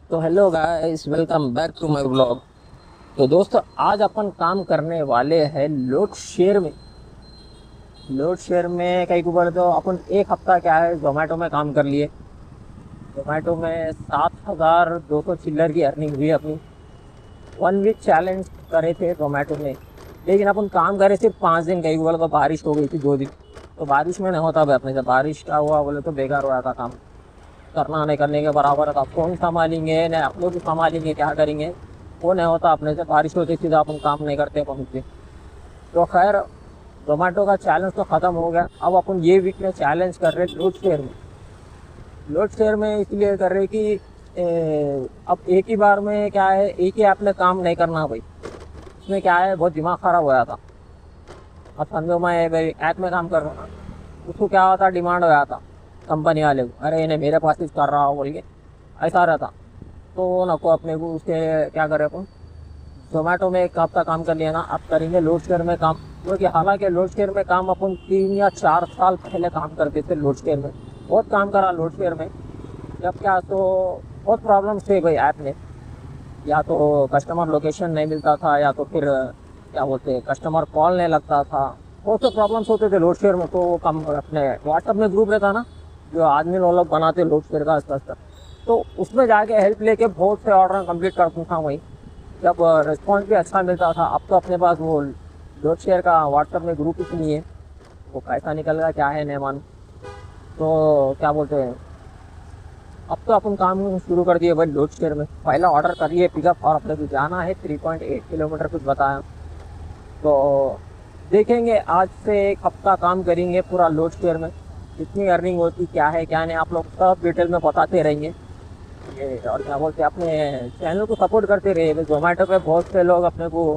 तो hello guys, welcome back to my blog. तो दोस्तों, आज अपन काम करने वाले हैं लोड शेयर में। लोड शेयर में कहीं को बोले तो अपन एक हफ्ता क्या है जोमेटो में काम कर लिए। जोमेटो में 7,200 चिल्लर की अर्निंग हुई अपनी। 1 वीक चैलेंज करे थे जोमेटो में, लेकिन अपन काम करे सिर्फ 5 दिन। कहीं को बोले तो बारिश हो गई थी 2 दिन, तो बारिश में नहीं होता भाई अपने से। बारिश का हुआ बोले तो बेकार हुआ था काम। करना नहीं करने के बराबर था। कौन संभालेंगे, नहीं आप लोग भी संभालेंगे, क्या करेंगे, वो नहीं होता अपने से। बारिश होती सीधा अपन काम नहीं करते पहुँचते। तो खैर, जोमेटो का चैलेंज तो ख़त्म हो गया। अब अपन ये वीक में चैलेंज कर रहे लोड शेयर में। लोड शेयर में इसलिए कर रहे कि अब एक ही बार में क्या है, एक ही ऐप में काम नहीं करना भाई। इसमें क्या है, बहुत दिमाग ख़राब हो जाता। अब समझो मैं भाई ऐप में काम कर रहा हूँ, उसको क्या होता, डिमांड हो जाता कंपनी वाले को, अरे इन्हें मेरे पास ही कर रहा हो बोल के, ऐसा रहता। तो नको अपने को उसके क्या करें अपन, जोमेटो में एक हफ्ता काम कर लिया ना, अब करेंगे लोड शेयर में काम। क्योंकि हालांकि लोड शेयर में काम अपन 3 या 4 साल पहले काम करते थे। लोड शेयर में बहुत काम करा लोड शेयर में। जब क्या तो बहुत प्रॉब्लम्स थे भाई ऐप में। या तो कस्टमर लोकेशन नहीं मिलता था, या तो फिर क्या बोलते कस्टमर कॉल नहीं लगता था। बहुत से प्रॉब्लम्स होते थे लोड शेयर में। तो कम अपने व्हाट्सअप में ग्रुप रहता ना, जो आदमी लोग बनाते लोड शेयर का स्तर, तो उसमें जाके हेल्प लेके बहुत से ऑर्डर कंप्लीट करता था वहीं। जब रिस्पॉन्स भी अच्छा मिलता था। अब तो अपने पास वो लोड शेयर का व्हाट्सअप में ग्रुप ही नहीं है, वो कैसा निकल गया क्या है नहीं मालूम। तो क्या बोलते हैं, अब तो अपन काम शुरू कर दिए भाई लोड शेयर में। पहला ऑर्डर करिए पिकअप, और अपने को जाना है 3.8 किलोमीटर कुछ बताया। तो देखेंगे, आज से एक हफ्ता काम करेंगे पूरा लोड शेयर में। कितनी अर्निंग होती क्या है क्या नहीं, आप लोग सब डिटेल में बताते रहेंगे। ये और क्या बोलते हैं, अपने चैनल को सपोर्ट करते रहिए। जोमेटो पे बहुत से लोग अपने को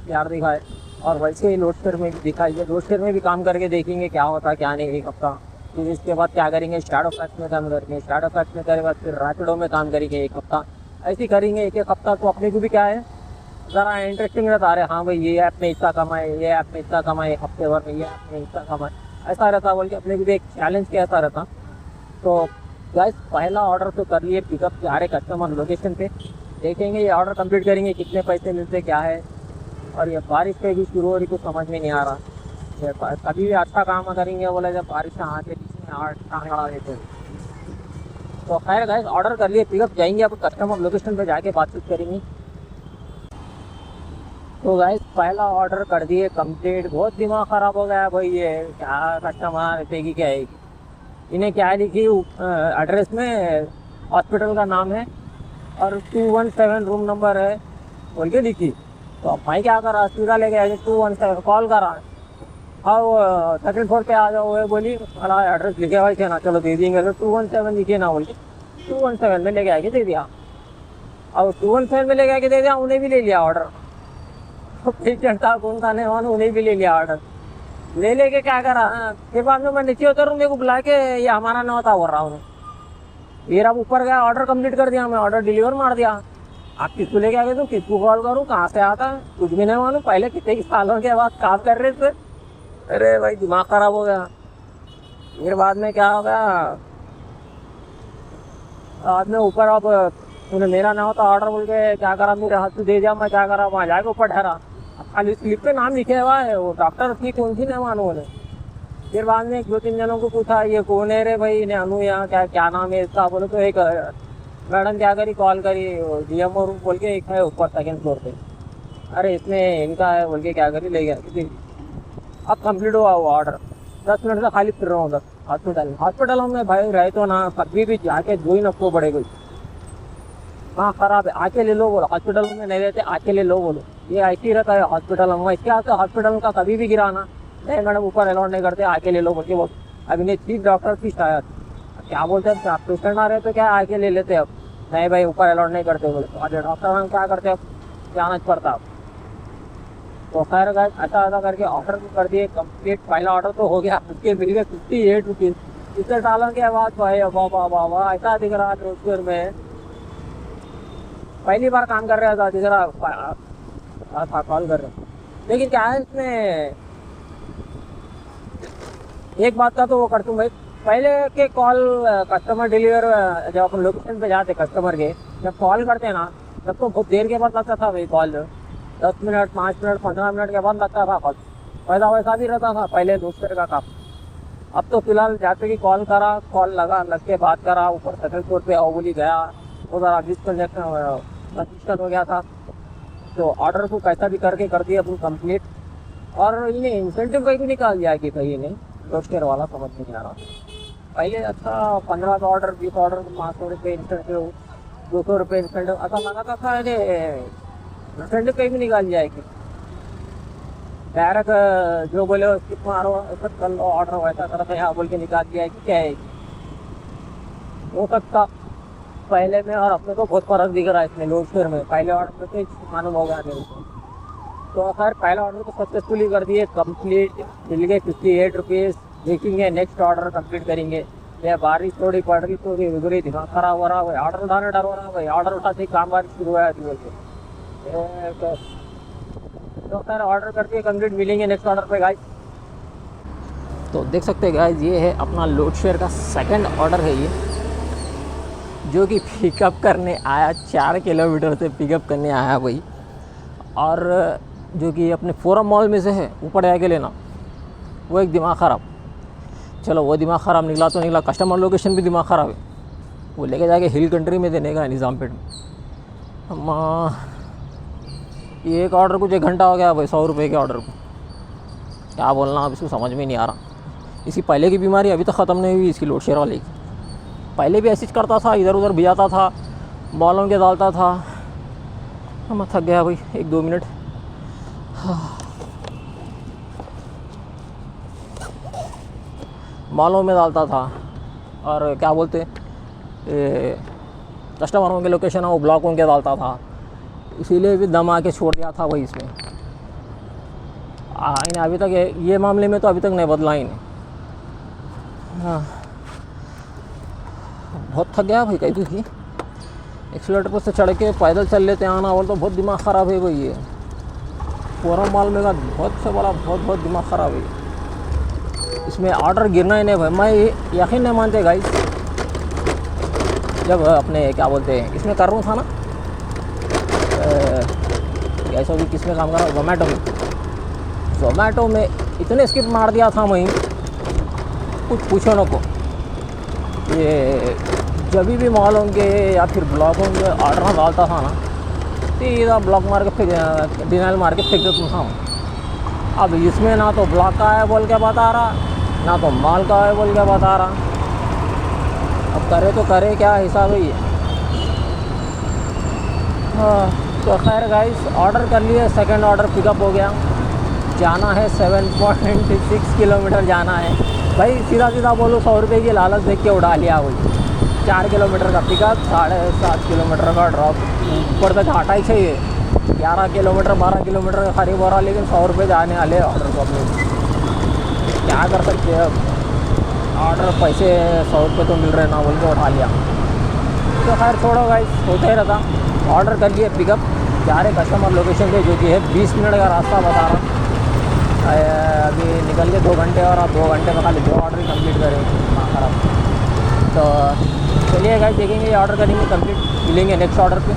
प्यार दिखाए, और वैसे ही लोड शेयर में भी दिखाइए। लोड शेयर में भी काम करके देखेंगे क्या होता क्या नहीं एक हफ्ता। फिर इसके बाद क्या करेंगे, शैडो फैक्स में काम करेंगे। शैडो फैक्स में करे बाद फिर रैपिडो में काम करेंगे एक हफ्ता। ऐसे ही करेंगे एक एक हफ्ता। तो अपने को भी क्या है, ज़रा इंटरेस्टिंग रहता। अरे हाँ भाई, ये ऐप में इतना कमाए, ये ऐप में इतना कमाए, हफ्ते भर में ये ऐप में इतना कमाए, ऐसा रहता बोल के अपने को भी एक चैलेंज के ऐसा रहता। तो गाइस, पहला ऑर्डर तो कर लिए पिकअप जा रहे कस्टमर लोकेशन पे। देखेंगे ये ऑर्डर कंप्लीट करेंगे, कितने पैसे मिलते क्या है। और ये बारिश पे भी शुरू हो रही, कुछ समझ में नहीं आ रहा। ये कभी भी अच्छा काम करेंगे बोले, जब बारिश आके बीच में आने लगा देते। तो खैर गाइस, ऑर्डर कर लिए पिकअप जाएंगे, अब कस्टमर लोकेशन पे जाके बातचीत करेंगे। तो गाइस, पहला ऑर्डर कर दिए कंप्लीट। बहुत दिमाग ख़राब हो गया भाई, ये क्या कस्टमर देगी क्या है। इन्हें क्या लिखी एड्रेस में, हॉस्पिटल का नाम है और 217 रूम नंबर है बोल के लिखी। तो अब भाई क्या करा, सीधा लेके आए 217 कॉल करा। हाँ, वो सेकंड फ्लोर पे आ जाओ, वो बोली अला एड्रेस लिखे भाई थे ना, चलो दे देंगे। तो 217 लिखे ना बोल के 217 में लेके आके दे दिया। और 217 में लेके आके दे दिया, उन्हें भी ले लिया ऑर्डर। पेशेंट था कौन था नहीं मालूम, उन्हें भी ले लिया ऑर्डर। ले लेके क्या करा, फिर बाद में मैं नीचे उतरूँ, मेरे को बुला के ये हमारा ना होता बोल रहा हूँ। फिर अब ऊपर गया, ऑर्डर कंप्लीट कर दिया, मैं ऑर्डर डिलीवर मार दिया। आप किसको लेके आ गए, तो किसको कॉल करूँ, कहाँ से आता है, कुछ भी नहीं मालूम। पहले कितने सालों के बाद काम कर रहे थे। अरे भाई, दिमाग खराब हो गया। फिर बाद में क्या हो गया, बाद में ऊपर अब उन्हें मेरा ना होता ऑर्डर बोल के क्या करा, मेरे हाथ से दे दिया। मैं क्या करा, वहाँ जाके ऊपर ठहरा। खाली स्लिप पे नाम लिखे हुआ है, वो डॉक्टर थी कौन सी नहीं मालूम उन्हें। फिर बाद में 2-3 जनों को पूछा, ये कौन है रे भाई, इन्हें अनु यहाँ क्या क्या नाम है इसका बोले। तो एक मैडम क्या करी, कॉल करी डीएमओ रूम बोल के, एक है ऊपर सेकंड फ्लोर पे। अरे इसमें इनका है बोल के क्या करी, ले गया किसी। अब कंप्लीट हुआ वो ऑर्डर। 10 मिनट से खाली फिर रहा हूँ उधर हॉस्पिटलों में भाई रहे तो ना, कभी भी जाके जो ही नको पड़ेगा। हाँ खराब है, आके ले लो बोलो। हॉस्पिटल में नहीं रहते, आके ले लो बोलो। ये ऐसे ही रहता है हॉस्पिटल में। इसके आते हॉस्पिटल का कभी भी गिराना नहीं, मैडम ऊपर अलाउड नहीं करते, आके ले लो बोल के बोल। अब इन्हें चीफ डॉक्टर की शायद क्या बोलते हैं, पेशेंट आ रहे तो क्या आके ले लेते। अब नहीं भाई, ऊपर अलाउड नहीं करते बोले। तो आज डॉक्टर हम क्या करते, अब जाना पड़ता। अब तो खैर गाइस, अच्छा ऐसा करके ऑर्डर भी कर दिए कंप्लीट। पहला ऑर्डर तो हो गया, उसके मिल गए 58 रुपीज़। इतने सालों के बाद भाई, वाह वाह वाह, ऐसा दिख रहा है रोजगार में। पहली बार काम कर रहा था, दिख रहा था कॉल कर रहे। लेकिन क्या है इसमें, एक बात का तो वो कर दूँ भाई, पहले के कॉल कस्टमर डिलीवर जब अपन लोकेशन पे जाते कस्टमर के, जब कॉल करते हैं ना तब तो बहुत देर के बाद लगता था भाई कॉल। 10 मिनट 5 मिनट 15 मिनट के बाद लगता था कॉल। पैसा वैसा भी रहता था पहले दूसरे का काम। अब तो फिलहाल जाते कि कॉल करा, कॉल लगा, लग के बात करा, ऊपर सेकंड फ्लोर पे बोली गया, उधर डिस्कनेक्ट हो गया था। तो ऑर्डर को कैसा भी करके कर दिया अपन कंप्लीट। और इन्हें इंसेंटिव कहीं भी निकाल दिया कि भाई इन्हें रोस्टर वाला समझ नहीं आ रहा। पहले अच्छा 15 का ऑर्डर 20 ऑर्डर 500 रुपये इंसेंटिव, 200 रुपये इंसेंटिव ऐसा लगाता था। इंसेंटिव कहीं भी निकाल जाएगी डायरेक्ट जो बोले स्किप मारो, ऐसा कर लो, ऑर्डर वैसा करो तो यहाँ बोल के निकाल दिया कि क्या है हो सकता। पहले में और अपने को बहुत फर्क दिख रहा है इसमें लोड शेयर में। पहले ऑर्डर में तो मालूम हो गया मेरे को। तो खैर पहला ऑर्डर तो सक्सेसफुली कर दिए कंप्लीट, मिल गए 58 रुपीज़। देखेंगे नेक्स्ट ऑर्डर कंप्लीट करेंगे। या बारिश थोड़ी पड़ रही तो उधर ही दिमाग खराब हो रहा है, ऑर्डर उठाने डर हो रहा है भाई। ऑर्डर उठाते ही काम बारिश शुरू हुआ है बोल के। तो खैर ऑर्डर करके कंप्लीट मिलेंगे नेक्स्ट ऑर्डर पे गाइस। तो देख सकते हैं गाइस, ये है अपना लोड शेयर का सेकंड ऑर्डर है ये, जो कि पिकअप करने आया 4 किलोमीटर से पिकअप करने आया भाई। और जो कि अपने फोरम मॉल में से है, ऊपर जाके लेना, वो एक दिमाग ख़राब। चलो वो दिमाग ख़राब निकला तो निकला, कस्टमर लोकेशन भी दिमाग ख़राब है। वो लेके जाके हिल कंट्री में देने का निज़ामपेट में। ये एक ऑर्डर कुछ 1 घंटा हो गया भाई, 100 रुपये के ऑर्डर को। क्या बोलना अब इसको समझ में नहीं आ रहा। इसकी पहले की बीमारी अभी तक ख़त्म नहीं हुई इसकी लोड शेयर वाले की। पहले भी ऐसी करता था, इधर उधर भी आता था, मॉलों के डालता था। मैं थक गया भाई, 1-2 मिनट। मॉलों में डालता था और क्या बोलते कस्टमरों के लोकेशन है वो ब्लॉकों के डालता था। इसीलिए भी दम आके छोड़ दिया था भाई इसमें। इन्हें अभी तक ये मामले में तो अभी तक नहीं बदला इन्हें। हाँ, बहुत थक गया भाई। कहीं भी एक्सीलेटर पर से चढ़ के पैदल चल लेते हैं आना, और तो बहुत दिमाग ख़राब है भाई। ये फोरम मॉल में का बहुत से बड़ा बहुत दिमाग ख़राब है इसमें। ऑर्डर गिरना ही नहीं भाई, मैं यकीन नहीं मानते गाइस। जब अपने क्या बोलते हैं इसमें कर रहा था ना, ऐसा भी किसमें काम कर रहा, जोमेटो में इतने स्किप मार दिया था मैं, कुछ पूछो ना को। ये जब भी मॉल होंगे या फिर ब्लॉक होंगे ऑर्डर डालता था ना, सीधा ब्लॉक मार के फेंक, डिनाइल मार के फेंक देता था। अब इसमें ना तो ब्लॉक का है बोल के बता रहा, ना तो मॉल का है बोल के बता रहा। अब करे तो करे क्या, हिसाब ही है। हाँ, तो खैर गाइस ऑर्डर कर लिए, सेकंड ऑर्डर पिकअप हो गया। जाना है 7.6 किलोमीटर जाना है भाई। सीधा बोलो 100 रुपये की लालच देख के उड़ा लिया वही। 4 किलोमीटर का पिकअप, 7.5 किलोमीटर का ड्रॉप, ऊपर तक घाटा ही चाहिए। 11 किलोमीटर 12 किलोमीटर का करीब हो रहा, लेकिन 100 रुपये जाने वाले ऑर्डर को अपने। क्या कर सकते हैं अब, ऑर्डर पैसे 100 रुपये तो मिल रहे ना बोल के उठा लिया। तो खैर छोड़ो गाइस, होता ही रहता। ऑर्डर कर लिए पिकअप, जा रहे कस्टमर लोकेशन पे, जो कि है 20 मिनट का रास्ता बता रहा। अभी निकल के 2 घंटे, और अब 2 घंटे में खाली 2 ऑर्डर ही कम्प्लीट करेंगे। हाँ खराब। तो चलिए गाइस देखेंगे, ये ऑर्डर करेंगे कंप्लीट, मिलेंगे नेक्स्ट ऑर्डर पे।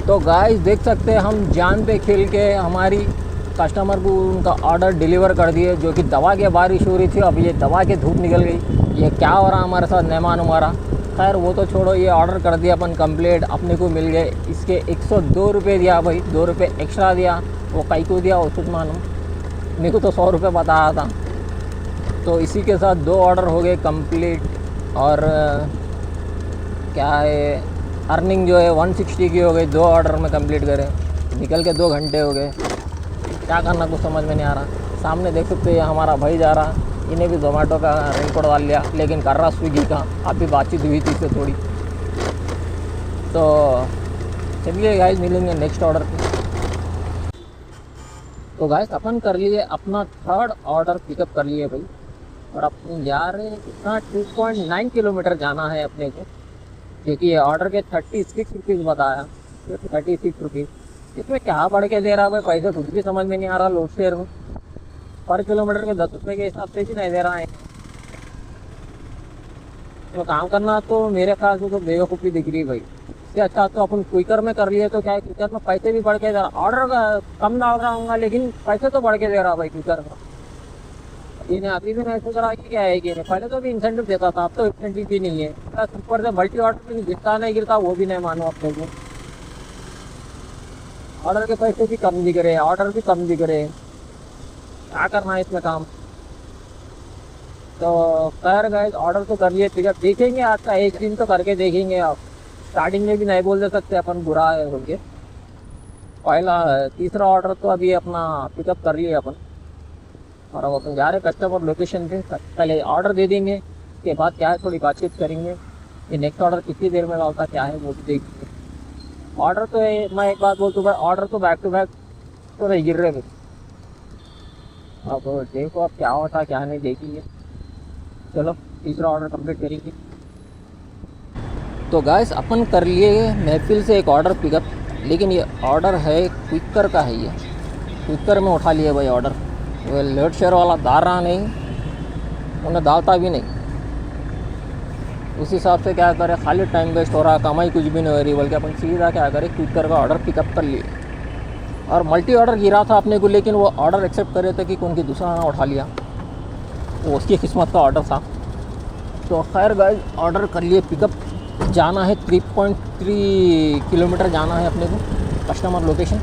तो गाइस देख सकते हैं हम जान पे खेल के हमारी कस्टमर को उनका ऑर्डर डिलीवर कर दिए, जो कि दवा के बारिश हो रही थी। अब ये दवा के धूप निकल गई। ये क्या हो रहा हमारे साथ नहीं मालूम हमारा। खैर वो तो छोड़ो, ये ऑर्डर कर दिया अपन कंप्लीट, अपने को मिल गए। इसके 102 रुपये दिया भाई, 2 रुपये एक्स्ट्रा दिया। वो कई को दिया वो कुछ मालूम, मेरे को तो 100 रुपये बताया था। तो इसी के साथ 2 ऑर्डर हो गए कंप्लीट। और क्या है, अर्निंग जो है 160 की हो गई, 2 ऑर्डर में कंप्लीट करें। निकल के 2 घंटे हो गए। क्या करना कुछ समझ में नहीं आ रहा। सामने देख सकते हैं हमारा भाई जा रहा, इन्हें भी जोमेटो का रेनकोट डाल लिया, लेकिन कर रहा स्विगी का। अभी बातचीत हुई थी इससे थोड़ी। तो चलिए गाइस मिलेंगे नेक्स्ट ऑर्डर पे। तो गाइस अपन कर लिए अपना 3rd ऑर्डर पिकअप कर लिए भाई। और अपन जा रहे हैं कितना, 2.9 किलोमीटर जाना है अपने को, क्योंकि ये ऑर्डर के 36 रुपीज़ बताया, 36 रुपीज़। इसमें क्या बढ़ के दे रहा है भाई, पैसे कुछ भी समझ में नहीं आ रहा। लोड शेयर में पर किलोमीटर के 10 रुपये के हिसाब से ही नहीं दे रहा है। तो काम करना तो मेरे ख्याल से तो बेवकूफ़ी दिख रही है भाई। इससे अच्छा तो अपन क्विकर में कर लिए तो क्या है, क्विकर में पैसे भी बढ़ के दे रहा, ऑर्डर का कम डाल रहा हूँ लेकिन पैसे तो बढ़ के दे रहा भाई क्विकर में। इन्हें अभी भी नहीं सोच रहा कि क्या है कि पहले तो भी इंसेंटिव देता था, अब तो इंसेंटिव भी नहीं है, प्लस ऊपर से मल्टी ऑर्डर में गिरता नहीं गिरता वो भी नहीं मानो अपने को। ऑर्डर के पैसे भी कम दिख रहे, ऑर्डर भी कम दिख रहे, क्या करना है इसमें काम। तो खैर गाइस ऑर्डर तो कर लिए, ठीक है देखेंगे आज का एक दिन तो करके देखेंगे। आप स्टार्टिंग में भी नहीं बोल दे सकते अपन बुरा है बोल के। पहला तीसरा ऑर्डर तो अभी अपना पिकअप कर लिए अपन, और अब अपन जा रहे कस्टमर लोकेशन पे। पहले ऑर्डर दे देंगे, उसके बाद क्या है थोड़ी बातचीत करेंगे कि नेक्स्ट ऑर्डर कितनी देर में लाता क्या है वो भी देखेंगे। ऑर्डर तो मैं एक बात बोलता हूँ भाई, ऑर्डर तो बैक टू बैक तो नहीं गिर रहे भाई। अब देखो अब क्या होता क्या नहीं देखेंगे। चलो तीसरा ऑर्डर कंप्लीट करेंगे। तो गाइस अपन कर लिए महफिल से एक ऑर्डर पिकअप, लेकिन ये ऑर्डर है क्विकर का है। ये क्विकर में उठा लिया भाई ऑर्डर। वो लोड शेयर वाला डाल रहा नहीं, उन्हें डालता भी नहीं। उस हिसाब से क्या करें, खाली टाइम वेस्ट हो रहा, कमाई कुछ भी नहीं हो रही, बल्कि अपन सीधा क्या करें क्विकर का ऑर्डर पिकअप कर लिए। और मल्टी ऑर्डर गिरा था अपने को, लेकिन वो ऑर्डर एक्सेप्ट कर रहे थे कि कौन की दूसरा ना उठा लिया, वो उसकी किस्मत का ऑर्डर था। तो खैर गाइस ऑर्डर कर लिए पिकअप, जाना है 3.3 किलोमीटर जाना है अपने को कस्टमर लोकेशन।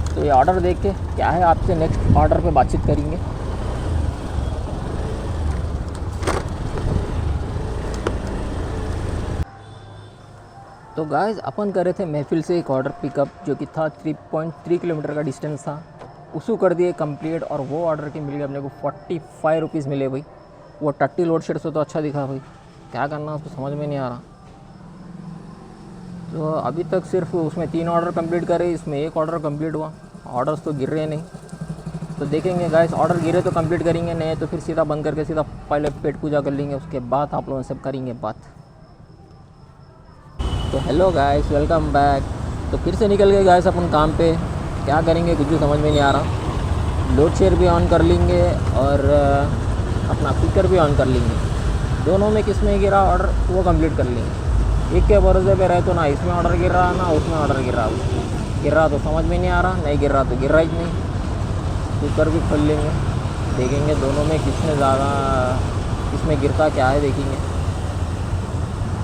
तो ये ऑर्डर देख के क्या है आपसे नेक्स्ट ऑर्डर पे बातचीत करेंगे। तो गाइस अपन कर रहे थे महफिल से एक ऑर्डर पिकअप जो कि था 3.3 किलोमीटर का डिस्टेंस था, उसको कर दिए कंप्लीट। और वो ऑर्डर के मिल गए अपने को 45 रुपीज़ मिले भाई। वो 30 लोड शेड से तो अच्छा दिखा भाई, क्या करना उसको समझ में नहीं आ रहा। तो अभी तक सिर्फ उसमें 3 ऑर्डर कंप्लीट करे, इसमें एक ऑर्डर कंप्लीट हुआ, ऑर्डर्स तो गिर रहे नहीं। तो देखेंगे गाइस ऑर्डर गिरे तो कंप्लीट करेंगे, नहीं तो फिर सीधा बंद करके सीधा पहले पेट पूजा कर लेंगे, उसके बाद आप लोगों से करेंगे बात। तो हेलो गाइस वेलकम बैक। तो फिर से निकल गए गाइस अपन काम पे, क्या करेंगे कुछ भी समझ में नहीं आ रहा। लोड शेयर भी ऑन कर लेंगे और अपना क्विकर भी ऑन कर लेंगे, दोनों में किस में गिरा ऑर्डर वो कंप्लीट कर लेंगे। एक के भरोसे पे रहे तो ना इसमें ऑर्डर गिर रहा ना उसमें ऑर्डर गिर रहा तो समझ में नहीं आ रहा, नहीं गिर रहा तो गिर रहा ही नहीं। क्विकर भी खोल लेंगे, देखेंगे दोनों में किसमें ज़्यादा किसमें गिरता क्या है देखेंगे।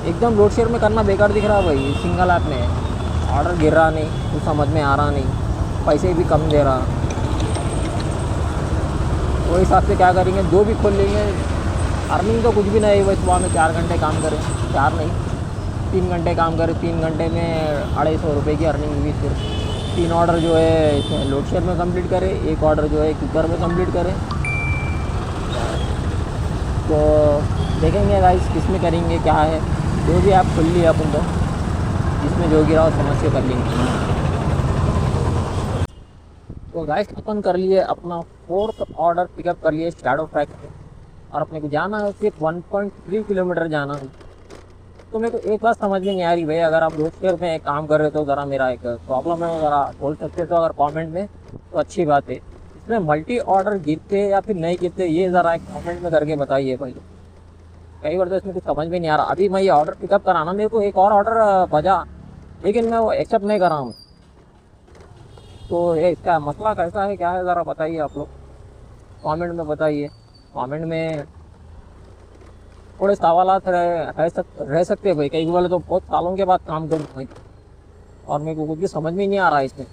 एकदम लोड शेयर में करना बेकार दिख रहा है भाई, सिंगल ऐप में ऑर्डर गिर रहा नहीं, कुछ समझ में आ रहा नहीं, पैसे भी कम दे रहा। वो हिसाब से क्या करेंगे, दो भी खोल लेंगे। अर्निंग तो कुछ भी नहीं है भाई, सुबह में 4 घंटे काम करें, 4 नहीं 3 घंटे काम करें, 3 घंटे में 250 रुपये की अर्निंग हुई। सिर्फ 3 ऑर्डर जो है इसमें लोड शेयर में कंप्लीट करें, एक ऑर्डर जो है क्विकर में कंप्लीट करें। तो देखेंगे गाइस किस में करेंगे क्या है, जो भी आप खुल लिया अपन तो जिसमें जो गिरा हो समझ के कर लेंगे। तो गाइस अपन कर लिए अपना 4th ऑर्डर पिकअप कर लिए शैडो ट्रैक पे, और अपने को जाना है सिर्फ 1.3 किलोमीटर जाना है। तो मेरे को एक बात समझ में नहीं आ रही भाई, अगर आप रोड शेयर में काम कर रहे हो तो ज़रा मेरा एक प्रॉब्लम है, ज़रा बोल सकते तो अगर कमेंट में तो अच्छी बात है। इसमें मल्टी ऑर्डर गिरते या फिर नहीं गिरते ये ज़रा एक कमेंट में करके बताइए भाई। कई बार तो इसमें कुछ समझ में नहीं आ रहा। अभी मैं ये ऑर्डर पिकअप कराना, मेरे को एक और ऑर्डर बजा लेकिन मैं वो एक्सेप्ट नहीं कर रहा हूँ। तो ये इसका मसला कैसा है क्या है ज़रा बताइए आप लोग, कमेंट में बताइए। कमेंट में थोड़े सवालात रह सकते हैं भाई, कई बार तो बहुत सालों के बाद काम करूँ भाई और मेरे को कुछ भी समझ में नहीं आ रहा है इसमें।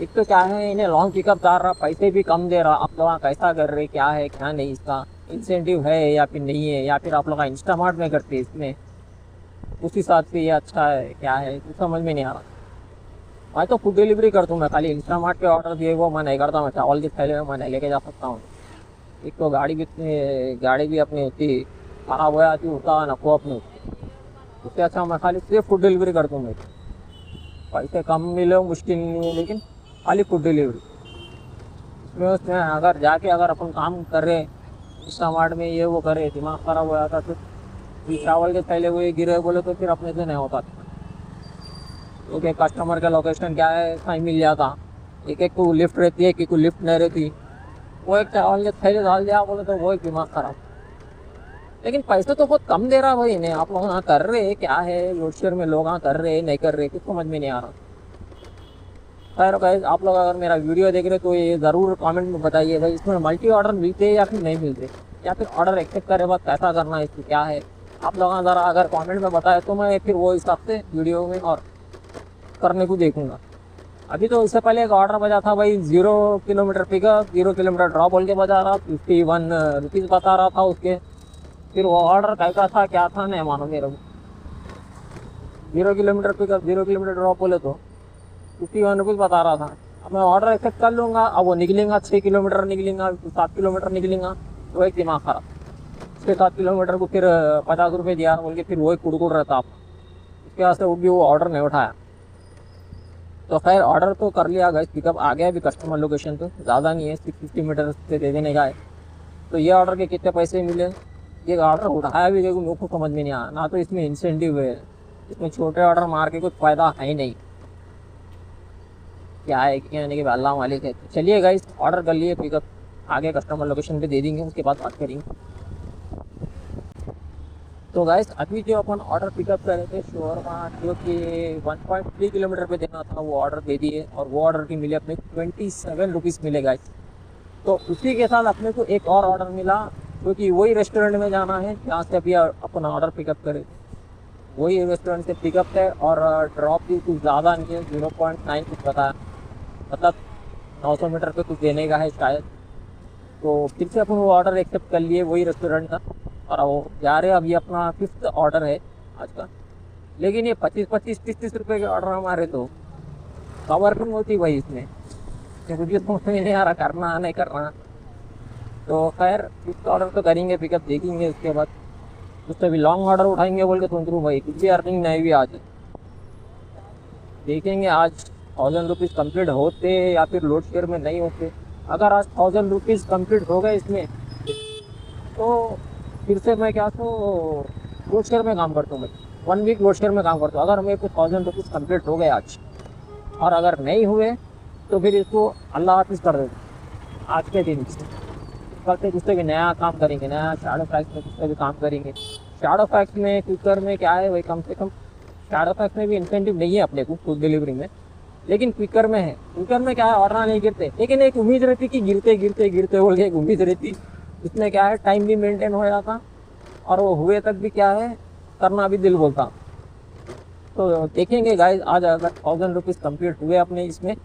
एक तो क्या है इन्हें लॉन्ग पिकअप डाल रहा, पैसे भी कम दे रहा, आप लोग कैसा कर रहे क्या है क्या नहीं, इसका इंसेंटिव है या फिर नहीं है, या फिर आप लोग इंस्टामार्ट में करते इसमें उस हिसाब से ये अच्छा है क्या है कुछ समझ में नहीं आ रहा। मैं तो फूड डिलीवरी करता हूँ, मैं खाली इंस्टामार्ट पे ऑर्डर दिए वो मैं नहीं करता, मैं चावल के थैले में मैं नहीं लेके जा सकता हूँ। एक तो गाड़ी भी अपनी होती खराब हो जाती होता नको अपनी होती, उससे अच्छा मैं खाली सिर्फ फूड डिलीवरी करता हूँ। पैसे कम मिले मुश्किल नहीं है लेकिन खाली फूड डिलीवरी उसमें अगर जाके अगर अपन काम कर रहे इंस्टामार्ट में ये वो करे दिमाग ख़राब हो जाता, तो चावल के थैले हुए गिरे बोले तो फिर अपने से नहीं होता। क्योंकि कस्टमर का लोकेशन क्या है सही मिल जाता, एक को लिफ्ट रहती है एक को लिफ्ट नहीं रहती, वो एक चावल के थैले डाल दिया बोले तो वो एक दिमाग ख़राब। लेकिन पैसे तो बहुत कम दे रहा भाई इन्हें। आप लोग यहाँ कर रहे क्या है, लोड शेयर में लोग यहाँ कर रहे नहीं कर रहे, कुछ समझ में नहीं आ रहा। खैर गाइस, आप लोग अगर मेरा वीडियो देख रहे तो ये ज़रूर कमेंट में बताइए भाई, इसमें मल्टी ऑर्डर मिलते हैं या फिर नहीं मिलते, या फिर ऑर्डर एक्सेप्ट करे बाद कैसा करना है, इसकी क्या है। आप लोग ज़रा अगर कमेंट में बताए तो मैं फिर वो हिसाब से वीडियो में और करने को देखूँगा। अभी तो इससे पहले एक ऑर्डर बजा था भाई, 0 किलोमीटर पिकअप 0 किलोमीटर ड्रॉप बोल के बजा रहा, 51 रुपीज़ बता रहा था उसके। फिर वो ऑर्डर कैसा था क्या था नहीं मानो मेरे को। 0 किलोमीटर पिकअप 0 किलोमीटर ड्रॉप बोले तो 51 रुपीज़ बता रहा था। अब मैं ऑर्डर एक्सेप्ट कर लूँगा, अब वो निकलेगा 6 किलोमीटर निकलेगा 7 किलोमीटर निकलेगा, तो एक दिमाग खराब। 6-7 किलोमीटर को फिर 50 रुपये दिया बोल के फिर वही कुड़कुड़ रहता आप, इसके वजह से वो भी वो ऑर्डर नहीं उठाया। तो खैर ऑर्डर तो कर लिया गाइस, पिकअप आ गया अभी कस्टमर लोकेशन पे, ज़्यादा नहीं है, 650 मीटर से दे देने का है। तो ये ऑर्डर के कितने पैसे मिले, ये ऑर्डर उठाया भी देखो मेरे को समझ में नहीं आया ना, तो इसमें इंसेंटिव है, इसमें छोटे ऑर्डर मार के कुछ फ़ायदा है ही नहीं। क्या है कि यानी कि अल्लाह मालिक है। तो चलिए गाइस, ऑर्डर कर लिए, पिकअप आगे कस्टमर लोकेशन पे दे देंगे, उसके बाद बात करेंगे। तो गाइस अभी जो अपन ऑर्डर पिकअप कर रहे थे शोरमा, जो कि 1.3 किलोमीटर पे देना था, वो ऑर्डर दे दिए, और वो ऑर्डर की मिले अपने 27 रुपीज़ मिले गाइस। तो उसी के साथ अपने को एक और ऑर्डर मिला, क्योंकि वही रेस्टोरेंट में जाना है जहाँ से अभी अपन ऑर्डर पिकअप करे, वही रेस्टोरेंट से पिकअप है, और ड्रॉप भी कुछ ज़्यादा नहीं है, 0.9 कुछ बताया, मतलब 900 मीटर पे कुछ देने का है शायद। तो फिर से अपन वो ऑर्डर एक्सेप्ट कर लिए वही रेस्टोरेंट का, और वो जा रहे अभी अपना 5th ऑर्डर है आज का। लेकिन ये 25-30 रुपये के ऑर्डर हमारे तो कवर नहीं होती भाई इसमें, मुझे समझ में नहीं आ रहा करना नहीं करना। तो खैर 5th ऑर्डर तो करेंगे पिकअप, देखेंगे उसके बाद उससे भी लॉन्ग ऑर्डर उठाएंगे बोल के सोच रहा हूँ भाई, कुछ भी अर्निंग नहीं हुई आज। देखेंगे आज 1000 रुपीज़ कम्प्लीट होते या फिर लोड शेयर में नहीं होते। अगर आज 1000 रुपीज़ कम्प्लीट हो गए इसमें, तो फिर से मैं क्या तो लोड शेयर में काम करता हूँ भाई, 1 वीक लोड शेयर में काम करता हूँ। अगर मेरे को 1000 रुपीज़ कम्प्लीट हो गए आज, और अगर नहीं हुए तो फिर इसको अल्लाह हाफिज़ कर देते आज के दिन से। कल से कुछ भी नया काम करेंगे, नया शैडो फैक्स में कुछ भी काम करेंगे। शैडो फैक्स में क्विकर में क्या है भाई, कम से कम शैडो फैक्स में भी इंसेंटिव नहीं है अपने को फूड डिलीवरी में, लेकिन क्विकर में है। क्विकर में क्या है, ऑर्डर नहीं गिरते, लेकिन एक उम्मीद रहती कि गिरते गिरते गिरते बोल के एक उम्मीद रहती। इसमें क्या है, टाइम भी मेंटेन हो जाता, और वो हुए तक भी क्या है करना भी दिल बोलता। तो देखेंगे गाइस, आज अगर 1000 रुपीज़ कम्प्लीट हुए अपने इसमें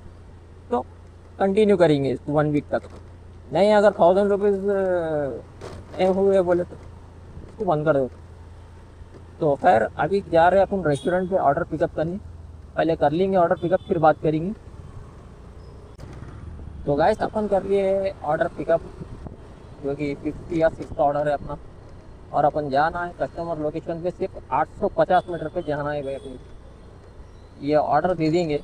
तो कंटिन्यू करेंगे इसको 1 वीक तक। नहीं अगर 1000 रुपीज़ नहीं हुए बोले तो इसको बंद कर दो। तो खैर अभी जा रहे हैं अपन रेस्टोरेंट पे ऑर्डर पिकअप करने, पहले कर लेंगे ऑर्डर पिकअप फिर बात करेंगे। तो गाइस अपन कर लिए ऑर्डर पिकअप, जो कि 50 या 6 ऑर्डर है अपना, और अपन जाना है कस्टमर लोकेशन पे, सिर्फ 850 मीटर पे जाना है भाई अपनी। ये ऑर्डर दे देंगे,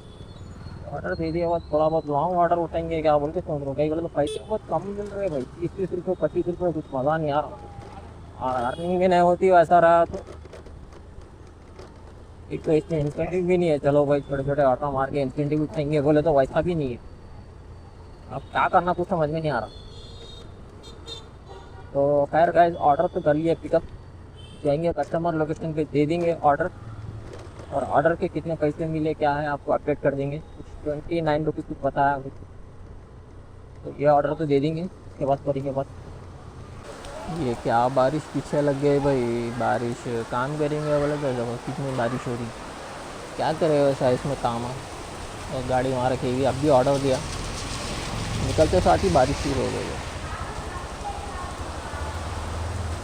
ऑर्डर दे दिया बाद थोड़ा बहुत लॉन्ग ऑर्डर उठाएंगे क्या बोल के सोच रहा हूँ। कई तो पैसे बहुत कम मिल रहे हैं भाई, 30-30 रुपये 25 रुपये, कुछ मज़ा नहीं आ रहा, और अर्निंग भी नहीं होती वैसा रहा तो। एक तो इसमें इंसेंटिव भी नहीं है, चलो भाई छोटे छोटे ऑटो मार के इंसेंटिव उठाएंगे बोले तो वैसा भी नहीं है। अब क्या करना कुछ समझ में नहीं आ रहा। तो खैर गाइस ऑर्डर तो कर लिया पिकअप, जाएंगे कस्टमर लोकेशन पे दे देंगे ऑर्डर, और ऑर्डर के कितने पैसे मिले क्या है आपको अपडेट कर देंगे। 29 रुपीज़ कुछ बताया अभी, तो ये ऑर्डर तो दे देंगे, उसके बाद करेंगे बात। ये क्या बारिश पीछे लग गई भाई, बारिश काम करेंगे बोले तो कितनी बारिश हो रही, क्या करे वैसा इसमें काम है। और गाड़ी वहाँ रखी हुई, अब भी ऑर्डर दिया, निकलते साथ ही बारिश शुरू हो गई है।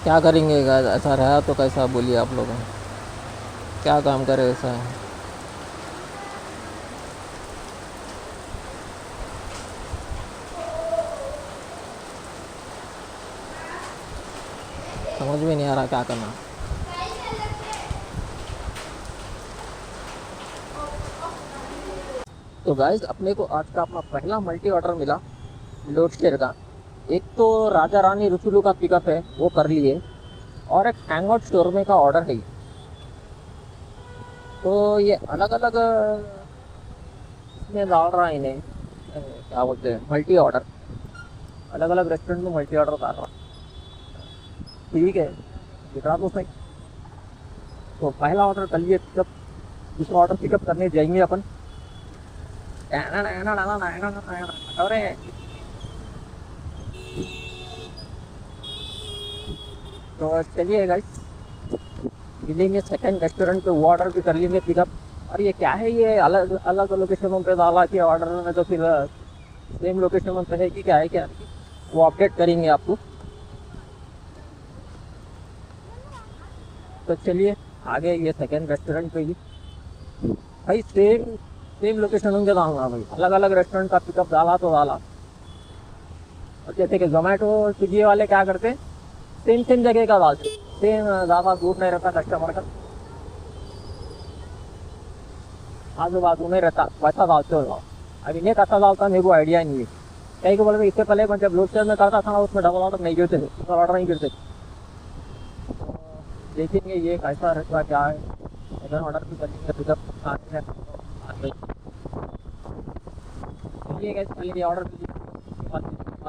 क्या करेंगे गाइस, ऐसा रहा तो कैसा बोलिए आप लोगों, क्या काम करे ऐसा है। समझ में नहीं आ रहा क्या करना। तो गाइस अपने को आज का अपना पहला मल्टी ऑर्डर मिला लोड शेयर का। एक तो राजा रानी रसुलू का पिकअप है वो कर लिए, और एक हैंगआउट शोरमे का ऑर्डर है। तो ये अलग अलग इसमें डाल रहा है इन्हें, क्या बोलते हैं, मल्टी ऑर्डर, अलग अलग रेस्टोरेंट में मल्टी ऑर्डर डाल रहा। ठीक है, दिख रहा तो सही। तो पहला ऑर्डर कर लिए पिकअप, दूसरा ऑर्डर पिकअप करने जाएंगे अपन। अरे तो चलिए गाइस, मिलेंगे सेकंड रेस्टोरेंट पे, वो ऑर्डर भी कर लेंगे पिकअप। और ये क्या है, ये अलग अलग लोकेशनों पे डाला कि ऑर्डर में, तो फिर सेम लोकेशनों पे है कि क्या है क्या, वो अपडेट करेंगे आपको। तो चलिए आगे, ये सेकंड रेस्टोरेंट पे ही भाई सेम लोकेशनों पे डालना भाई, अलग अलग रेस्टोरेंट का पिकअप डाला तो डाला। और जैसे कि जोमेटो स्विगी वाले क्या करते, सेम जगह का डालते, सेम, ज़्यादा दूर नहीं रहता कस्टमर का, आजू बाजू नहीं रहता, वैसा डालते हो। अभी नहीं कैसा डालता मेरे को आइडिया नहीं है। कहीं को बोले इससे पहले मैं जब लोड शेयर में करता था ना, उसमें डबल ऑर्डर नहीं गिरते थे, उसमें ऑर्डर नहीं गिरते। देखेंगे ये कैसा रहता क्या है, अगर ऑर्डर भी करेंगे पिकअप चलिए ऑर्डर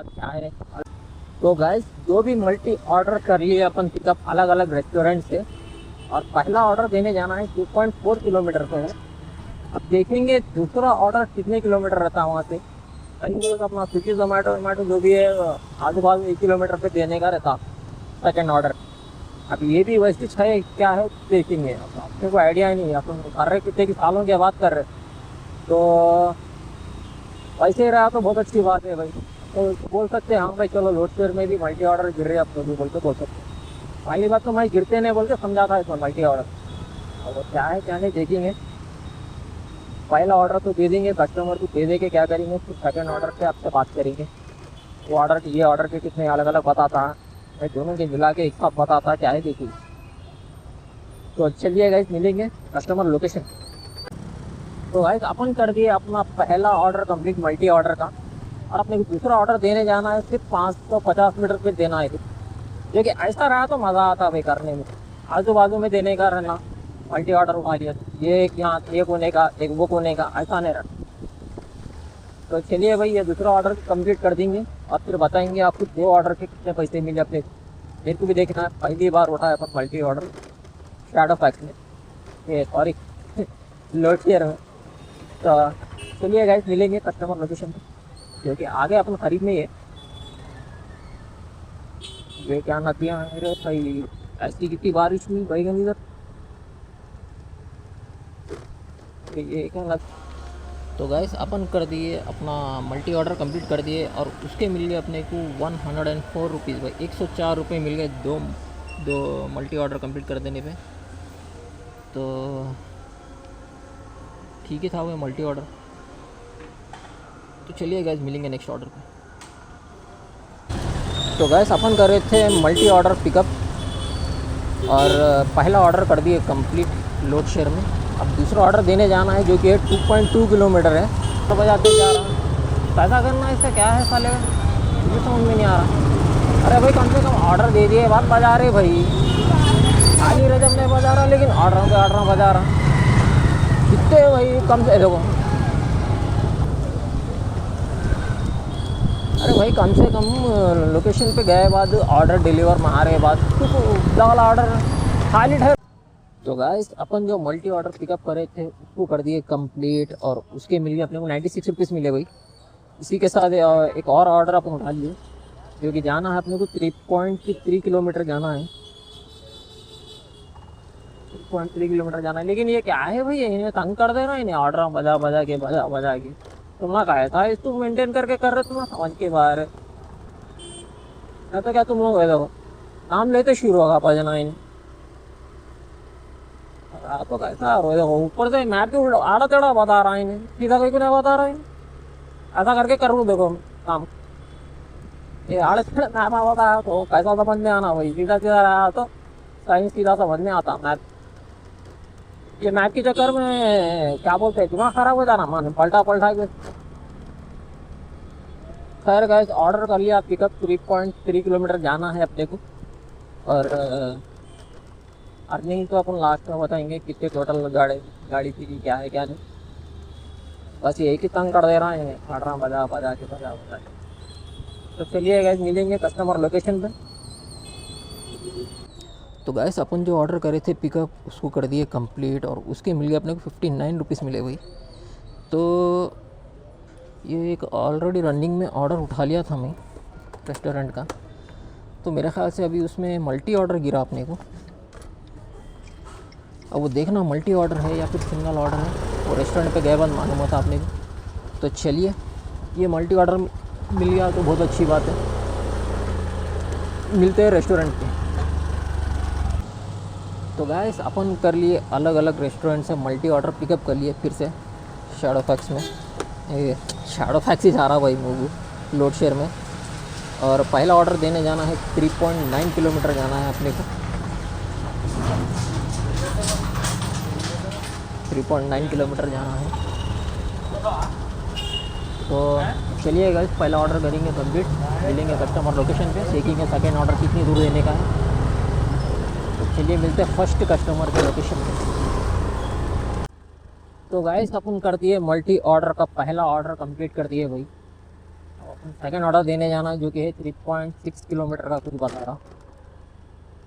क्या है। तो गाइस, जो भी मल्टी ऑर्डर कर लिए अपन पिकअप अलग अलग रेस्टोरेंट से, और पहला ऑर्डर देने जाना है 2.4 किलोमीटर पे है। अब देखेंगे दूसरा ऑर्डर कितने किलोमीटर रहता है वहाँ से। कहीं लोग अपना स्विगी जोमेटो जो भी है आजू बाजू 1 किलोमीटर पे देने का रहता सेकेंड ऑर्डर। अब ये भी वैसे है क्या है देखेंगे, अपने को आइडिया ही नहीं है, अपन कर रहे कितने की सालों की बात कर रहे, तो वैसे ही रहा तो बहुत अच्छी बात है भाई। तो बोल सकते हैं हाँ भाई चलो लोड शेयर में भी मल्टी ऑर्डर गिर रहे अपने भी, बोल सकते हैं। पहली बात तो मैं गिरते नहीं बोल के समझाता है इसमें मल्टी ऑर्डर, और क्या है क्या नहीं देखेंगे। पहला ऑर्डर तो दे देंगे कस्टमर को, दे दे के क्या करेंगे, फिर सेकेंड ऑर्डर पे आपसे बात करेंगे। वो ऑर्डर ये ऑर्डर के कितने अलग अलग बताता है, मैं दोनों के मिला के एक साथ बताता है क्या है देखिए। तो चलिए गाइस, मिलेंगे कस्टमर लोकेशन। तो गाइस, अपन कर दिए अपना पहला ऑर्डर कंप्लीट मल्टी ऑर्डर का, और अपने को दूसरा ऑर्डर देने जाना है, सिर्फ 550 मीटर पे देना है। देखिए ऐसा रहा तो मज़ा आता भाई करने में, आजू बाजू में देने का रहना। मल्टी ऑर्डर उठा लिया, ये एक यहाँ एक होने का एक वो कोने का, ऐसा नहीं रहा। तो चलिए भाई, ये दूसरा ऑर्डर कंप्लीट कर देंगे और फिर बताएंगे आपको दो ऑर्डर के कितने पैसे मिले अपने। मेरे को भी देखना है, पहली बार उठाया अपन मल्टी ऑर्डर शैडो पैक्स में, ये सॉरी लोड शेयर में। तो चलिए गाइस, मिलेंगे कस्टमर लोकेशन पे, क्योंकि आगे अपन खरीदने ही है। ये क्या नदियाँ हैं रे भाई, ऐसी कितनी बारिश हुई भाई इधर, ये क्या नद। तो गाइस, अपन कर दिए अपना मल्टी ऑर्डर कंप्लीट कर दिए, और उसके मिल गए अपने को 104 रुपीज़ भाई, 104 रुपये मिल गए दो मल्टी ऑर्डर कंप्लीट कर देने पे। तो ठीक ही था वो मल्टी ऑर्डर। तो चलिए गाइस, मिलेंगे नेक्स्ट ऑर्डर पे। तो गाइस, अपन कर रहे थे मल्टी ऑर्डर पिकअप, और पहला ऑर्डर कर दिए कंप्लीट लोड शेयर में। अब दूसरा ऑर्डर देने जाना है जो कि 2.2 किलोमीटर है, तो बजा के जा रहा हूँ। पैसा करना इसका क्या है साले, मुझे समझ में नहीं आ रहा। अरे भाई कम से कम ऑर्डर दे दिए, बात बजा रहे भाई, खाली रजब नहीं बजा रहा, लेकिन ऑर्डर बजा रहा। कितने भाई कम से देखो, अरे भाई कम से कम लोकेशन पे गए बाद ऑर्डर डिलीवर मारे बाद वाला ऑर्डर खाली ठहर। तो गाइस, अपन जो मल्टी ऑर्डर पिकअप करे थे उसको कर दिए कंप्लीट, और उसके मिल गए अपने को 96 रुपीज़ मिले भाई। इसी के साथ एक और ऑर्डर अपन उठा लिए, जो कि जाना है अपने को 3.3 किलोमीटर जाना है, 3.3 किलोमीटर जाना है। लेकिन ये क्या है भाई, इन्हें तंग कर दे रहा है, इन्हें ऑर्डर बजा के तुमने कहा था इसको मेंटेन करके कर रहे, तुम्हें समझ के बाहर है। तो क्या तुम लोग देखो नाम लेते शुरू होगा बजना इन्हें, तो कैसा देखो ऊपर से मैप के उल्टा आड़ा टेढ़ा बता रहा है इन्हें, सीधा कोई को नहीं बता रहा है। ऐसा करके कर लूँ देखो काम, ये आड़े टेढ़ा मैप बता है तो कैसा समझ में आना भाई, सीधा सीधा रहा तो कहीं सीधा समझ में आता मैप। ये मैप के चक्कर में क्या बोलते हैं दिमाग खराब हो जाना, मान पलटा के। खैर गाइस, ऑर्डर कर लिया पिकअप, 3.3 किलोमीटर जाना है अपने को, और अर्निंग तो अपन लास्ट में बताएंगे कितने टोटल गाड़ी की क्या है क्या नहीं। बस यही कि तंग कर दे रहा है ऑर्डर बजा के। तो चलिए गाइस, मिलेंगे कस्टमर लोकेशन पे। तो गाइस अपन जो ऑर्डर करे थे पिकअप उसको कर दिए कंप्लीट और उसके मिल गए अपने को 59 रुपीज़ मिले भाई। तो ये एक ऑलरेडी रनिंग में ऑर्डर उठा लिया था मैं रेस्टोरेंट का, तो मेरे ख्याल से अभी उसमें मल्टी ऑर्डर गिरा अपने को। अब वो देखना मल्टी ऑर्डर है या फिर सिंगल ऑर्डर है, वो रेस्टोरेंट पे गए बाद मालूम होता आपने को। तो चलिए, ये मल्टी ऑर्डर मिल गया तो बहुत अच्छी बात है। मिलते हैं रेस्टोरेंट पे। तो गाइस अपन कर लिए अलग अलग रेस्टोरेंट से मल्टी ऑर्डर पिकअप कर लिए फिर से शैडोफैक्स में। ये शैडोफैक्स ही जा रहा भाई मूवी लोड शेयर में। और पहला ऑर्डर देने जाना है, 3.9 किलोमीटर जाना है अपने को। 3.9 किलोमीटर जाना है। तो चलिए गाइस, पहला ऑर्डर करेंगे कंप्लीट, मिलेंगे कस्टमर लोकेशन पे, देखेंगे सेकेंड ऑर्डर कितनी दूर देने का है। तो चलिए मिलते हैं फर्स्ट कस्टमर के लोकेशन पे। तो गाइस अपन कर दिए मल्टी ऑर्डर का पहला ऑर्डर कंप्लीट कर दिए भाई। अपन सेकेंड ऑर्डर देने जाना है जो कि है 3.6 किलोमीटर का कुछ बता रहा,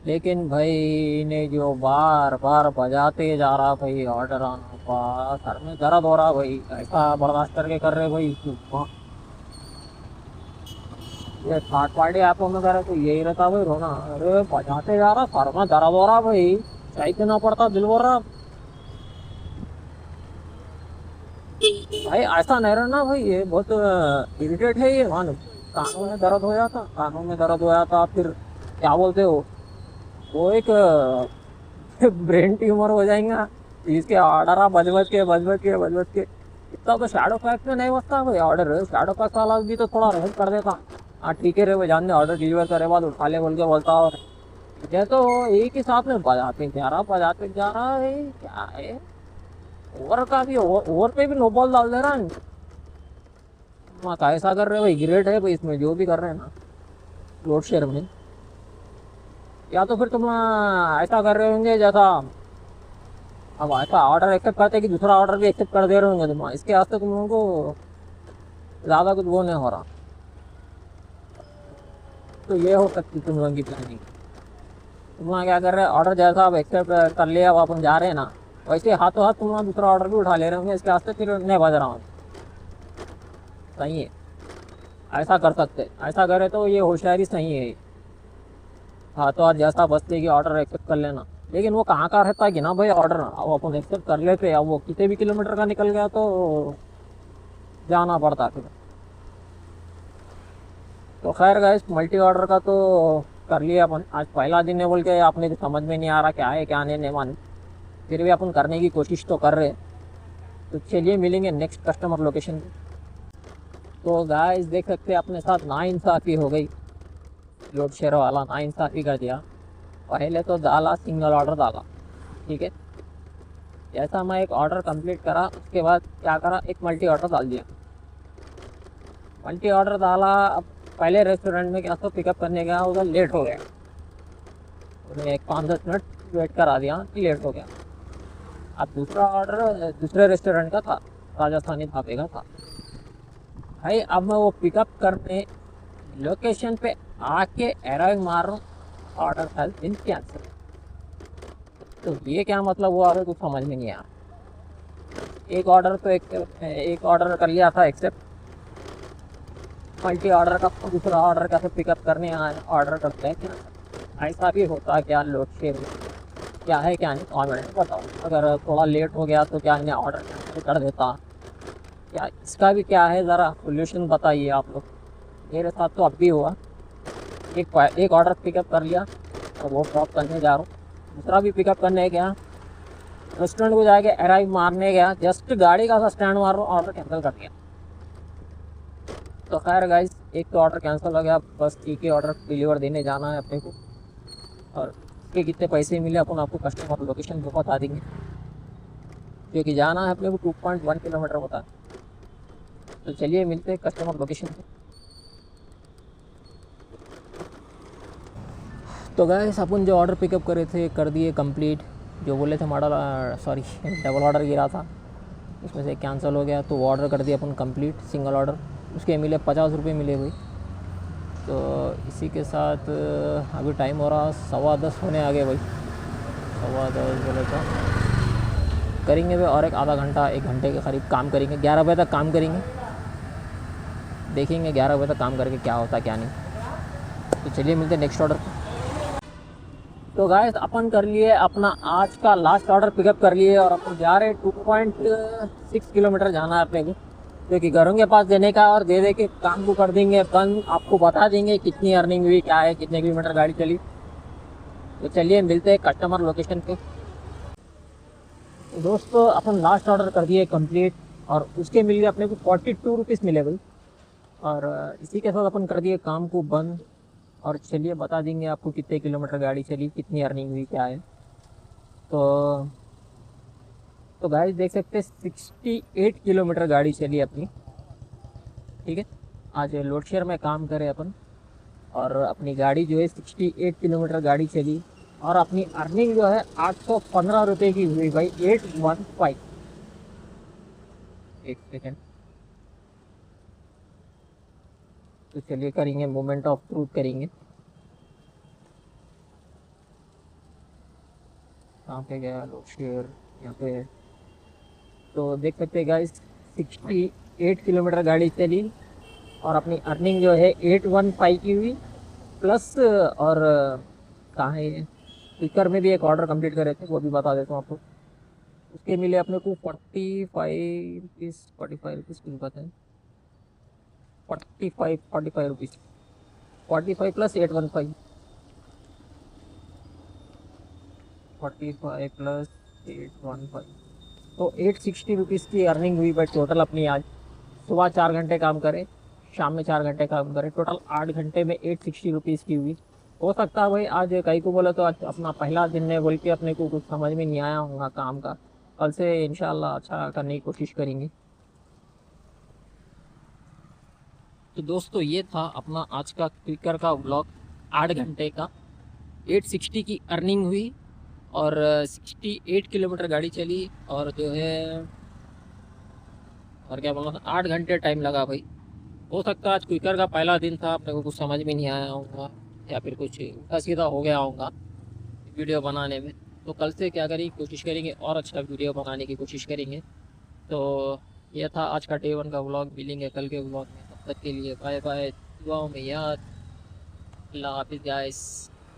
लेकिन भाई ने जो बार बार बजाते जा रहा भाई ऑर्डर आना पा, सर में दर्द हो रहा भाई, ऐसा बर्दाश्त करके कर रहे भाई। ये थर्ड पार्टी ऐपों में करे तो यही रहता भाई रोना, अरे बजाते जा रहा सर में दर्द हो रहा भाई, चाय देना पड़ता दिल बोल रहा भाई। ऐसा नहीं रहना भाई, ये बहुत इरिटेट है ये मानो। कानों में दर्द हो जाता, कानों में दर्द हो जाता, फिर क्या बोलते हो वो एक ब्रेन ट्यूमर हो जाएगा इसके ऑर्डर बज के। इतना तो शैडो फैक्स में नहीं बचता भाई ऑर्डर। शैडो फैक्स वाला भी तो थोड़ा रहम कर देता, हाँ ठीक है रे भाई जान दे, ऑर्डर डिलीवर करे बाद उठा ले बोल के बोलता। और ये तो एक ही साथ में बजाते जा रहा है, क्या है ओवर का भी ओवर पे भी नो बॉल डाल दे रहा है। वहाँ का ऐसा कर रहे भाई, ग्रेट है भाई इसमें जो भी कर रहे हैं ना लोड शेयर में। या तो फिर तुम ऐसा कर रहे होंगे जैसा अब ऐसा ऑर्डर एक्सेप्ट करते कि दूसरा ऑर्डर भी एक्सेप्ट कर दे रहे होंगे तुम, इसके वास्ते तुम लोगों को ज़्यादा कुछ वो नहीं हो रहा। तो ये हो सकती तुम लोगों की प्लानिंग। तुम लोग क्या कर रहे हैं, ऑर्डर जैसा अब एक्सेप्ट कर लिया अब अपन जा रहे हैं ना, वैसे हाथों हाथ तुम लोग दूसरा ऑर्डर भी उठा ले रहे होंगे, इसके वास्ते फिर नहीं बज रहा हूँ। सही है, ऐसा कर सकते, ऐसा करे तो ये होशियारी सही है। हाँ तो आज जैसा बचते कि ऑर्डर एक्सेप्ट कर लेना, लेकिन वो कहाँ का रहता है कि ना भाई ऑर्डर अब अपन एक्सेप्ट कर लेते, अब वो कितने भी किलोमीटर का निकल गया तो जाना पड़ता फिर। तो खैर गाइस, मल्टी ऑर्डर का तो कर लिया अपन। आज पहला दिन है बोल के आपने समझ में नहीं आ रहा क्या है क्या नहीं माने, फिर भी अपन करने की कोशिश तो कर रहे हैं। तो चलिए मिलेंगे नेक्स्ट कस्टमर लोकेशन पे। तो गाइस देख सकते हैं अपने साथ नाइंसाफ़ी हो गई, लोड शेयर वाला नाइंसाफ़ी कर दिया। पहले तो डाला सिंगल ऑर्डर डाला, ठीक है, जैसा मैं एक ऑर्डर कंप्लीट करा उसके बाद क्या करा, एक मल्टी ऑर्डर डाल दिया। मल्टी ऑर्डर डाला, अब पहले रेस्टोरेंट में क्या तो पिकअप करने गया, उधर लेट हो गया, उन्हें एक 5-10 मिनट वेट करा दिया कि लेट हो गया। अब दूसरा ऑर्डर दूसरे रेस्टोरेंट का था, राजस्थानी ढाबे का था भाई। अब मैं वो पिकअप करने लोकेशन पे आके अराइव मार रहा हूँ, ऑर्डर था दिन कैंसिल। तो ये क्या मतलब हुआ है कुछ समझ में नहीं आया। एक ऑर्डर तो एक ऑर्डर कर लिया था एक्सेप्ट, मल्टी ऑर्डर का दूसरा ऑर्डर का तो पिकअप करने ऑर्डर करते हैं क्या, ऐसा भी होता है क्या लोड शेयर में, क्या है क्या नहीं कमेंट में बताओ। अगर थोड़ा लेट हो गया तो क्या इन्हें ऑर्डर कैंसिल कर देता, क्या इसका भी क्या है ज़रा सोल्यूशन बताइए आप लोग। मेरे साथ तो अब भी हुआ, एक ऑर्डर पिकअप कर लिया तो वो ड्रॉप करने जा रहा हूँ, दूसरा भी पिकअप करने गया, रेस्टोरेंट को जाके अराइव मारने गया, जस्ट गाड़ी का सा स्टैंड मार रहा हूँ, ऑर्डर कैंसिल कर दिया। तो खैर गाइस, एक तो ऑर्डर कैंसिल हो गया, बस एक ही ऑर्डर डिलीवर देने जाना है अपने को, और उसके कितने पैसे मिले अपन आपको कस्टमर लोकेशन को बता देंगे, क्योंकि जाना है अपने को 2.1 किलोमीटर होता है। तो चलिए मिलते हैं कस्टमर लोकेशन पे। तो गाइस, अपन जो ऑर्डर पिकअप करे थे कर दिए कंप्लीट, जो बोले थे मॉडल सॉरी डबल ऑर्डर गिरा था उसमें से कैंसिल हो गया, तो वो ऑर्डर कर दिया अपन कंप्लीट सिंगल ऑर्डर। उसके मिले 50 रुपये मिले भाई। तो इसी के साथ अभी टाइम हो रहा 10:15 होने आ गए भाई। 10:15 बोले तो करेंगे भाई, और एक आधा घंटा 1 घंटे के करीब काम करेंगे। 11 बजे तक काम करेंगे, देखेंगे 11 बजे तक काम करके क्या होता क्या नहीं। तो चलिए मिलते हैं नेक्स्ट ऑर्डर पे। तो गाइस अपन कर लिए अपना आज का लास्ट ऑर्डर पिकअप कर लिए, और अपन जा रहे हैं 2.6 किलोमीटर जाना है अपने को, क्योंकि घरों के पास देने का, और दे के काम को कर देंगे बंद। आपको बता देंगे कितनी अर्निंग हुई, क्या है, कितने किलोमीटर गाड़ी चली। तो चलिए मिलते हैं कस्टमर लोकेशन पे। तो दोस्तों अपन लास्ट ऑर्डर कर दिए कंप्लीट, और उसके मिल गए अपने को 42 रुपीज़ मिले भाई। और इसी के साथ अपन कर दिए काम को बंद, और चलिए बता देंगे आपको कितने किलोमीटर गाड़ी चली, कितनी अर्निंग हुई, क्या है। तो गाइस देख सकते हैं 68 किलोमीटर गाड़ी चली अपनी। ठीक है, आज लोड शेयर में काम करें अपन, और अपनी गाड़ी जो है 68 किलोमीटर गाड़ी चली, और अपनी अर्निंग जो है 815 रुपये की हुई भाई। 815। एक सेकेंड, तो चलिए करेंगे मोमेंट ऑफ ट्रूथ करेंगे। कहाँ पे गया लोड शेयर, यहाँ पे। तो देख सकते हैं गाइस 68 किलोमीटर गाड़ी चली, और अपनी अर्निंग जो है 815 की हुई प्लस। और कहाँ है ये, स्पीकर में भी एक ऑर्डर कंप्लीट करे थे, वो भी बता देता हूँ आपको। उसके मिले अपने को 45 रुपीज़, 45 रुपीज़ कुछ पता है, 45 रुपीज़, 45 प्लस 815, 45 प्लस 815, तो 860 रुपीज़ की अर्निंग हुई भाई टोटल अपनी आज। सुबह 4 घंटे काम करें, शाम में 4 घंटे काम करें, टोटल 8 घंटे में 860 रुपीज़ की हुई। हो सकता है भाई आज कहीं को बोला तो आज अपना पहला दिन है बोल के अपने को कुछ समझ में नहीं आया होगा काम का। कल से इंशाल्लाह अच्छा करने की कोशिश करेंगे। तो दोस्तों ये था अपना आज का क्विकर का व्लॉग, 8 घंटे का। 860 की अर्निंग हुई, और 68 किलोमीटर गाड़ी चली, और जो है और क्या बोला, 8 घंटे टाइम लगा भाई। हो सकता है आज क्विकर का पहला दिन था, अपने को कुछ समझ में नहीं आया होगा, या फिर कुछ उल्टा सीधा हो गया होगा वीडियो बनाने में। तो कल से क्या करेंगे, कोशिश करेंगे और अच्छा वीडियो बनाने की कोशिश करेंगे। तो यह था आज का डे 1 का व्लॉग। मिलेंगे कल के व्लॉग में, तब तक के लिए बाय बाय, दुआओं में याद। अल्लाह हाफिज़ गाइस।